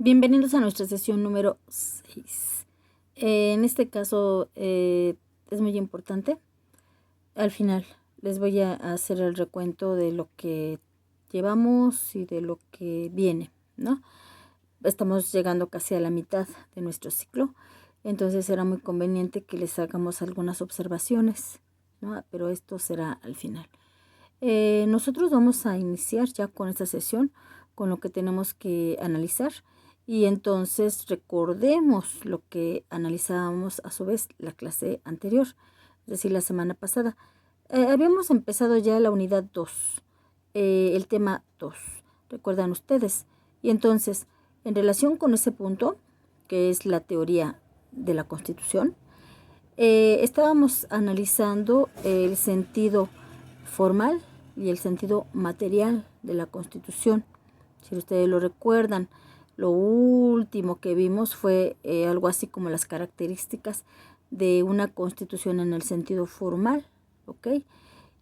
Bienvenidos a nuestra sesión número 6. En este caso es muy importante. Al final les voy a hacer el recuento de lo que llevamos y de lo que viene, ¿no? Estamos llegando casi a la mitad de nuestro ciclo, entonces será muy conveniente que les hagamos algunas observaciones, ¿no? Pero esto será al final. Nosotros vamos a iniciar ya con esta sesión, con lo que tenemos que analizar. Y entonces recordemos lo que analizábamos a su vez la clase anterior, es decir, la semana pasada. Habíamos empezado ya la unidad 2, el tema 2, recuerdan ustedes. Y entonces, en relación con ese punto, que es la teoría de la Constitución, estábamos analizando el sentido formal y el sentido material de la Constitución. Si ustedes lo recuerdan, lo último que vimos fue algo así como las características de una constitución en el sentido formal, ¿ok?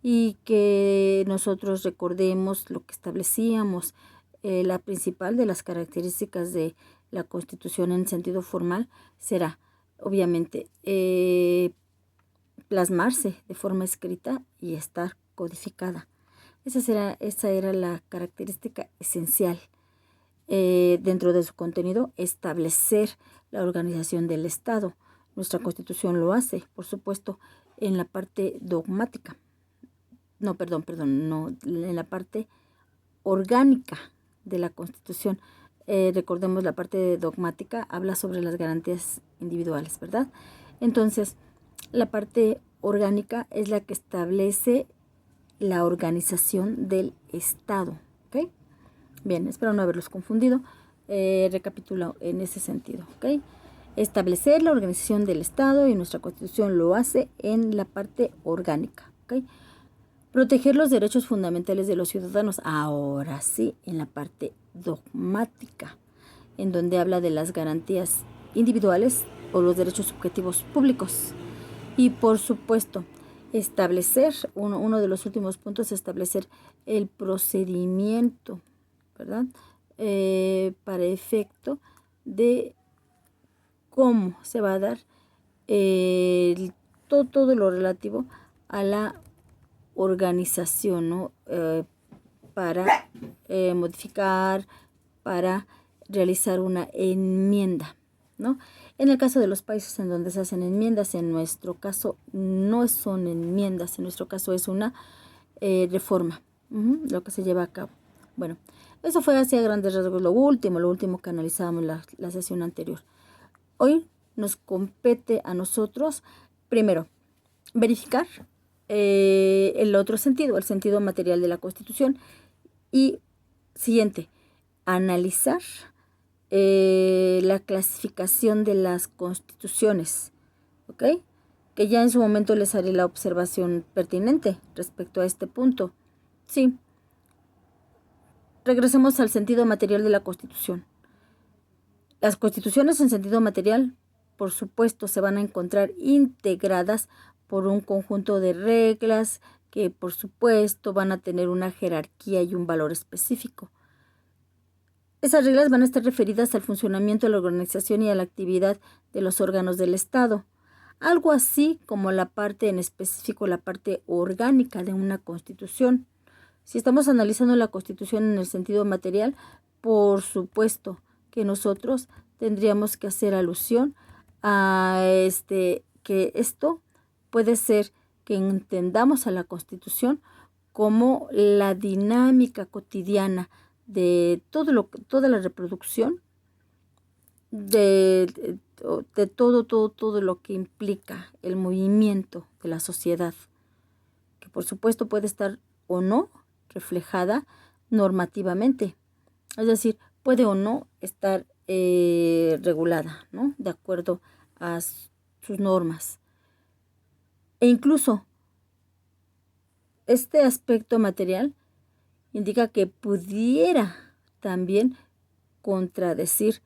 Y que nosotros recordemos lo que establecíamos. La principal de las características de la constitución en sentido formal será, obviamente, plasmarse de forma escrita y estar codificada. Esa era la característica esencial. Dentro de su contenido, establecer la organización del Estado. Nuestra Constitución lo hace, por supuesto, en la parte dogmática. No, en la parte orgánica de la Constitución. Recordemos, la parte dogmática habla sobre las garantías individuales, ¿verdad? Entonces, la parte orgánica es la que establece la organización del Estado, ¿ok? Bien, espero no haberlos confundido. Recapitulo en ese sentido, ¿ok? Establecer la organización del Estado, y nuestra Constitución lo hace en la parte orgánica, ¿ok? Proteger los derechos fundamentales de los ciudadanos, ahora sí, en la parte dogmática, en donde habla de las garantías individuales o los derechos subjetivos públicos. Y por supuesto, establecer, uno de los últimos puntos, establecer el procedimiento, ¿verdad? Para efecto de cómo se va a dar todo lo relativo a la organización, ¿no? Para modificar, para realizar una enmienda, ¿no? En el caso de los países en donde se hacen enmiendas, en nuestro caso no son enmiendas, en nuestro caso es una reforma, lo que se lleva a cabo. Bueno, eso fue hacia grandes rasgos lo último que analizábamos la sesión anterior. Hoy nos compete a nosotros, primero, verificar el otro sentido, el sentido material de la Constitución. Y siguiente, analizar la clasificación de las constituciones, ¿ok? Que ya en su momento les haré la observación pertinente respecto a este punto. Sí. Regresemos al sentido material de la Constitución. Las constituciones en sentido material, por supuesto, se van a encontrar integradas por un conjunto de reglas que, por supuesto, van a tener una jerarquía y un valor específico. Esas reglas van a estar referidas al funcionamiento de la organización y a la actividad de los órganos del Estado, algo así como la parte en específico, la parte orgánica de una constitución. Si estamos analizando la Constitución en el sentido material, por supuesto que nosotros tendríamos que hacer alusión a que esto puede ser que entendamos a la Constitución como la dinámica cotidiana de toda la reproducción de todo lo que implica el movimiento de la sociedad, que por supuesto puede estar o no reflejada normativamente, es decir, puede o no estar regulada, ¿no? De acuerdo a sus normas. E incluso este aspecto material indica que pudiera también contradecir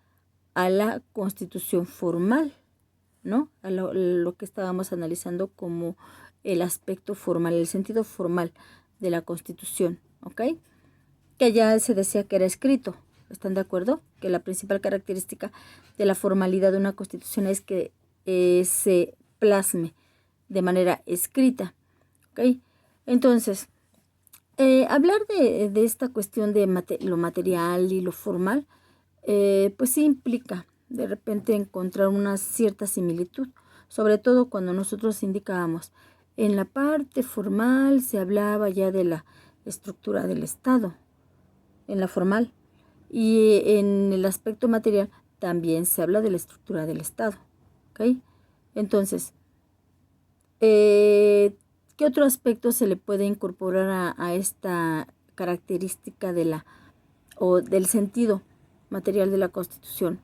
a la Constitución formal, ¿no? A lo que estábamos analizando como el aspecto formal, el sentido formal de la Constitución, ¿ok? Que ya se decía que era escrito, ¿Están de acuerdo? Que la principal característica de la formalidad de una constitución es que se plasme de manera escrita. ¿Ok? Entonces, hablar de esta cuestión de lo material y lo formal, pues sí implica de repente encontrar una cierta similitud, sobre todo cuando nosotros indicábamos en la parte formal se hablaba ya de la estructura del Estado, en la formal, y en el aspecto material también se habla de la estructura del Estado. ¿Ok? Entonces, ¿qué otro aspecto se le puede incorporar a esta característica del sentido material de la Constitución?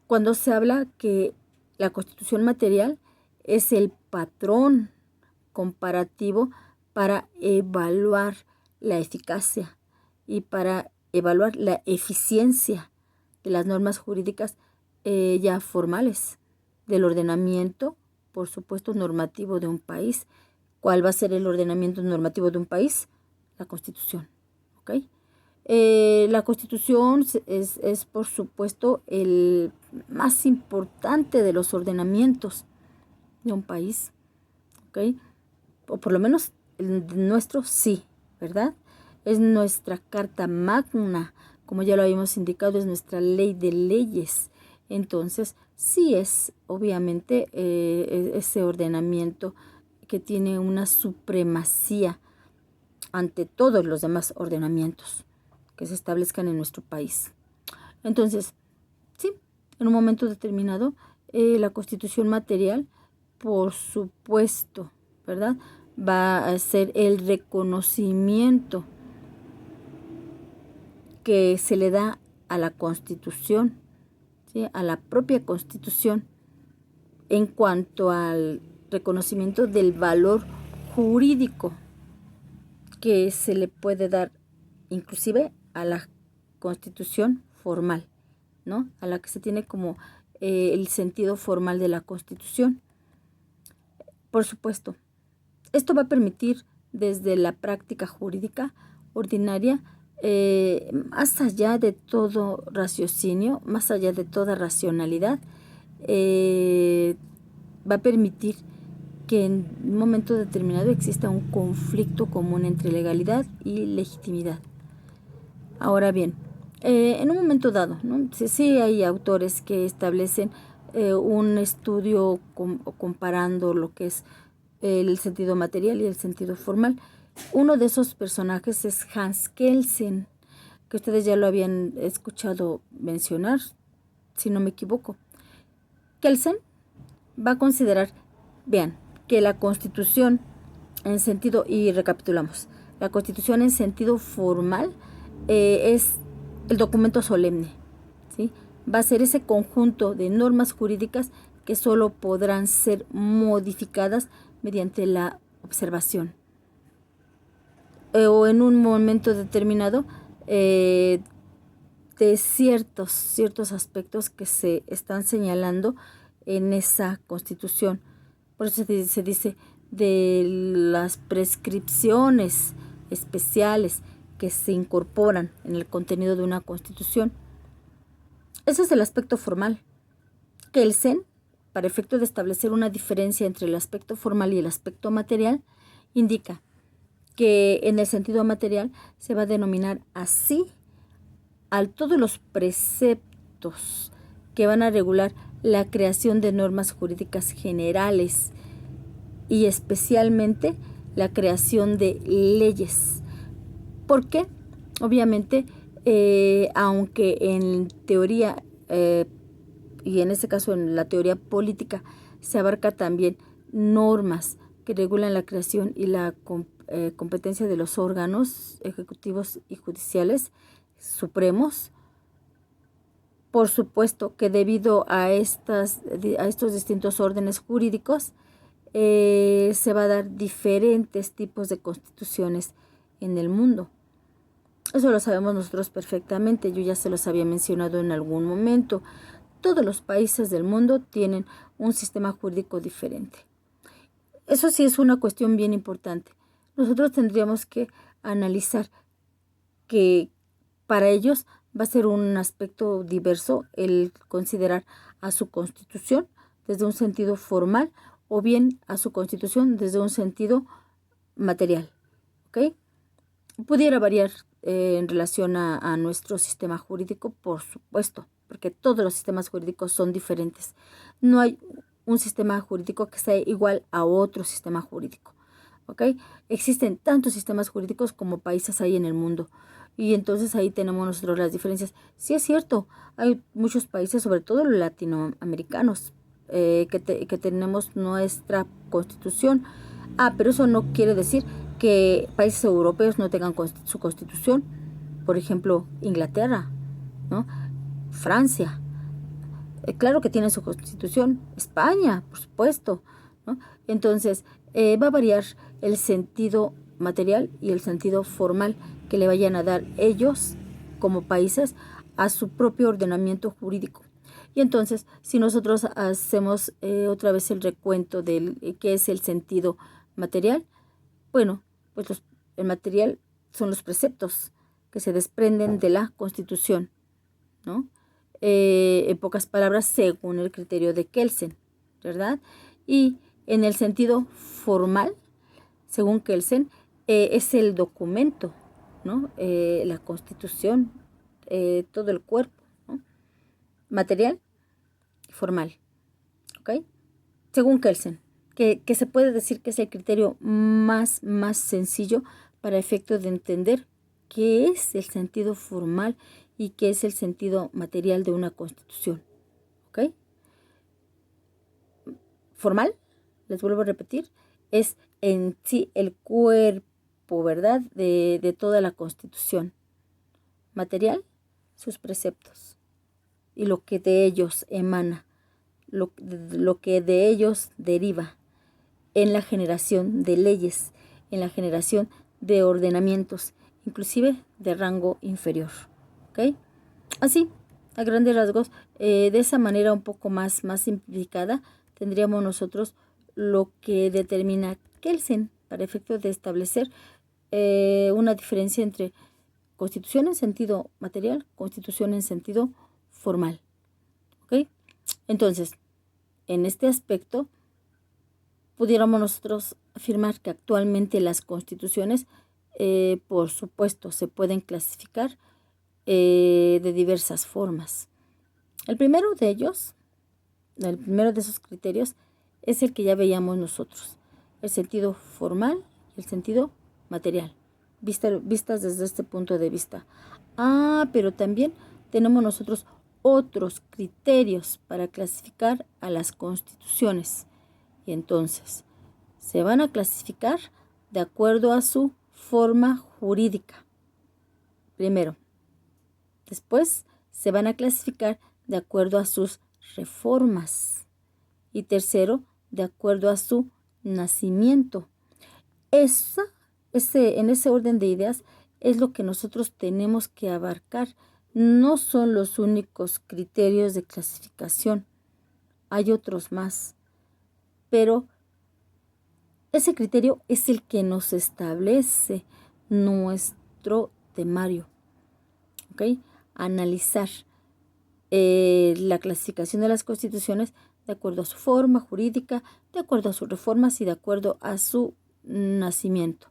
Cuando se habla que la Constitución material es el patrón comparativo para evaluar la eficacia y para evaluar la eficiencia de las normas jurídicas ya formales, del ordenamiento, por supuesto, normativo de un país. ¿Cuál va a ser el ordenamiento normativo de un país? La Constitución. ¿Ok? La Constitución es, por supuesto, el más importante de los ordenamientos de un país. ¿Ok? O por lo menos el nuestro sí, ¿verdad? Es nuestra carta magna, como ya lo habíamos indicado, es nuestra ley de leyes. Entonces, sí es obviamente ese ordenamiento que tiene una supremacía ante todos los demás ordenamientos que se establezcan en nuestro país. Entonces, sí, en un momento determinado, la Constitución material, por supuesto, ¿verdad?, va a ser el reconocimiento que se le da a la Constitución, ¿sí?, a la propia Constitución, en cuanto al reconocimiento del valor jurídico que se le puede dar inclusive a la Constitución formal, ¿no?, a la que se tiene como el sentido formal de la Constitución. Por supuesto, esto va a permitir desde la práctica jurídica ordinaria, más allá de todo raciocinio, más allá de toda racionalidad, va a permitir que en un momento determinado exista un conflicto común entre legalidad y legitimidad. Ahora bien, en un momento dado, ¿no?, sí hay autores que establecen un estudio comparando lo que es el sentido material y el sentido formal. Uno de esos personajes es Hans Kelsen, que ustedes ya lo habían escuchado mencionar, si no me equivoco. Kelsen va a considerar, vean, que la Constitución en sentido, y recapitulamos, la Constitución en sentido formal es el documento solemne, ¿sí? Va a ser ese conjunto de normas jurídicas que solo podrán ser modificadas mediante la observación o en un momento determinado de ciertos aspectos que se están señalando en esa Constitución. Por eso se dice de las prescripciones especiales que se incorporan en el contenido de una Constitución. Ese es el aspecto formal. Kelsen, para efecto de establecer una diferencia entre el aspecto formal y el aspecto material, indica que en el sentido material se va a denominar así a todos los preceptos que van a regular la creación de normas jurídicas generales y especialmente la creación de leyes. ¿Por qué? Obviamente, aunque en teoría, y en este caso en la teoría política, se abarca también normas que regulan la creación y la competencia de los órganos ejecutivos y judiciales supremos. Por supuesto que debido a estos distintos órdenes jurídicos, se va a dar diferentes tipos de constituciones en el mundo. Eso lo sabemos nosotros perfectamente, yo ya se los había mencionado en algún momento. Todos los países del mundo tienen un sistema jurídico diferente. Eso sí es una cuestión bien importante. Nosotros tendríamos que analizar que para ellos va a ser un aspecto diverso el considerar a su constitución desde un sentido formal o bien a su constitución desde un sentido material, ¿ok? Pudiera variar en relación a nuestro sistema jurídico, por supuesto, porque todos los sistemas jurídicos son diferentes. No hay un sistema jurídico que sea igual a otro sistema jurídico, ¿ok? Existen tantos sistemas jurídicos como países hay en el mundo. Y entonces ahí tenemos nosotros las diferencias. Sí es cierto, hay muchos países, sobre todo los latinoamericanos, que tenemos nuestra constitución. Pero eso no quiere decir que países europeos no tengan su constitución. Por ejemplo, Inglaterra, ¿no? Francia, claro que tienen su constitución. España, por supuesto, ¿no? Entonces, va a variar el sentido material y el sentido formal que le vayan a dar ellos como países a su propio ordenamiento jurídico. Y entonces, si nosotros hacemos otra vez el recuento de qué es el sentido material, bueno, pues el material son los preceptos que se desprenden de la Constitución, ¿no? En pocas palabras, según el criterio de Kelsen, ¿verdad? Y en el sentido formal, según Kelsen, es el documento, ¿no? La Constitución, todo el cuerpo, ¿no? Material y formal, ¿ok? Según Kelsen, que se puede decir que es el criterio más sencillo para efecto de entender qué es el sentido formal y qué es el sentido material de una constitución. ¿Ok? Formal, les vuelvo a repetir, es en sí el cuerpo, ¿verdad?, de toda la constitución. Material, sus preceptos y lo que de ellos emana, lo que de ellos deriva en la generación de leyes, en la generación de ordenamientos, inclusive de rango inferior. ¿Ok? Así, a grandes rasgos, de esa manera un poco más simplificada, tendríamos nosotros lo que determina Kelsen para efecto de establecer una diferencia entre constitución en sentido material, constitución en sentido formal. ¿Ok? Entonces, en este aspecto, pudiéramos nosotros afirmar que actualmente las constituciones, por supuesto, se pueden clasificar de diversas formas. El primero de ellos, el primero de esos criterios, es el que ya veíamos nosotros, el sentido formal y el sentido material, vistas desde este punto de vista. Pero también tenemos nosotros otros criterios para clasificar a las constituciones. Y entonces, se van a clasificar de acuerdo a su forma jurídica. Primero. Después, se van a clasificar de acuerdo a sus reformas. Y tercero, de acuerdo a su nacimiento. En ese orden de ideas es lo que nosotros tenemos que abarcar. No son los únicos criterios de clasificación. Hay otros más. Pero ese criterio es el que nos establece nuestro temario. ¿Ok? Analizar la clasificación de las constituciones de acuerdo a su forma jurídica, de acuerdo a sus reformas y de acuerdo a su nacimiento.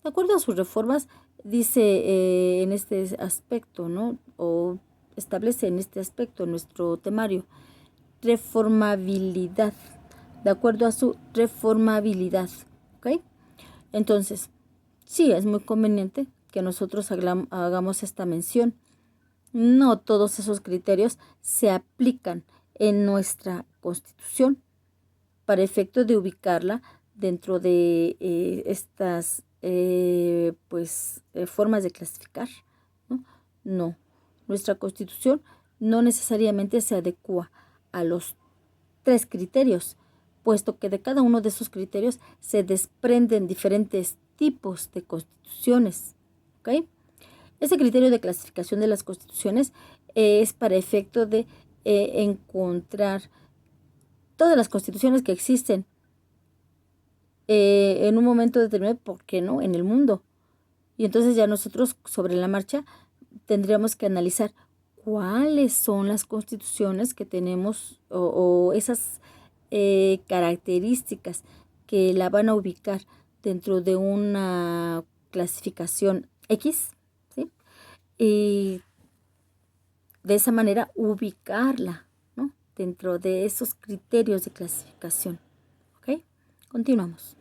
De acuerdo a sus reformas, dice en este aspecto, ¿no? O establece en este aspecto nuestro temario, reformabilidad, de acuerdo a su reformabilidad, ¿ok? Entonces, sí, es muy conveniente que nosotros hagamos esta mención. No todos esos criterios se aplican en nuestra Constitución para efecto de ubicarla dentro de estas formas de clasificar, ¿no? No, nuestra Constitución no necesariamente se adecua a los 3 criterios, puesto que de cada uno de esos criterios se desprenden diferentes tipos de constituciones. ¿Ok? Ese criterio de clasificación de las constituciones es para efecto de encontrar todas las constituciones que existen en un momento determinado, ¿por qué no?, en el mundo. Y entonces ya nosotros sobre la marcha tendríamos que analizar cuáles son las constituciones que tenemos o esas características que la van a ubicar dentro de una clasificación X, ¿sí? Y de esa manera ubicarla, ¿no?, dentro de esos criterios de clasificación. ¿Ok? Continuamos.